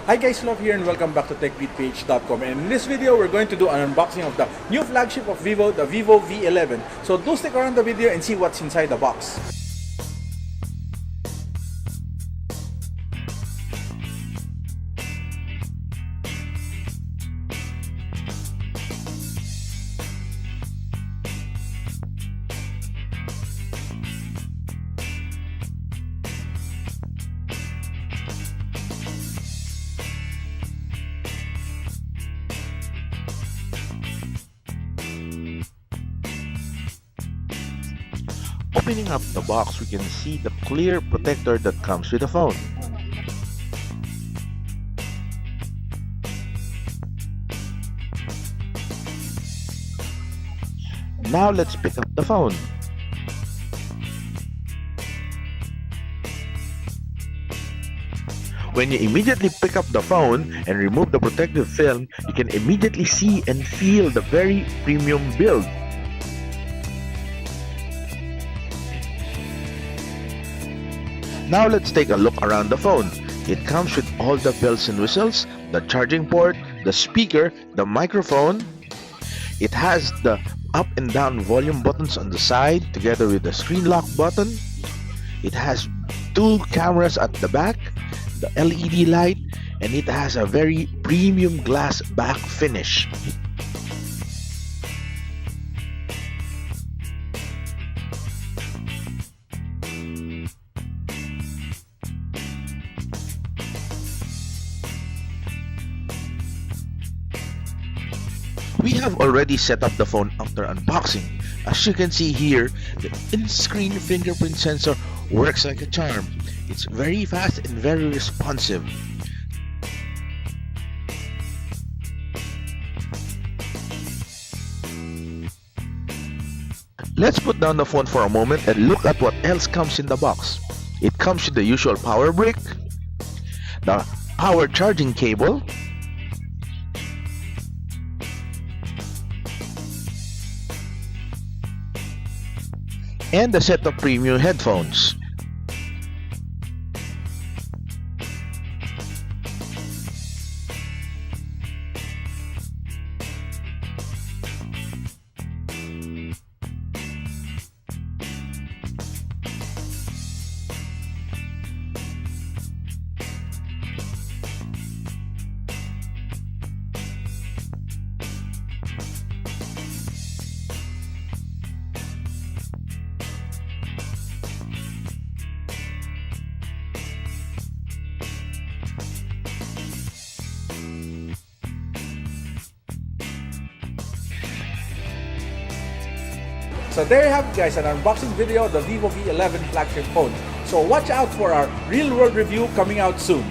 Hi guys, Love here and welcome back to techbeatph.com, and in this video we're going to do an unboxing of the new flagship of Vivo, the Vivo V11. So do stick around the video and see what's inside the box. Opening up the box, we can see the clear protector that comes with the phone. Now let's pick up the phone. When you immediately pick up the phone and remove the protective film, you can immediately see and feel the very premium build. Now let's take a look around the phone. It comes with all the bells and whistles, the charging port, the speaker, the microphone. It has the up and down volume buttons on the side together with the screen lock button. It has two cameras at the back, the LED light, and it has a very premium glass back finish. We have already set up the phone after unboxing. As you can see here, the in-screen fingerprint sensor works like a charm. It's very fast and very responsive. Let's put down the phone for a moment and look at what else comes in the box. It comes with the usual power brick, the power charging cable, and a set of premium headphones. So there you have it guys, an unboxing video of the Vivo V11 flagship phone. So watch out for our real world review coming out soon.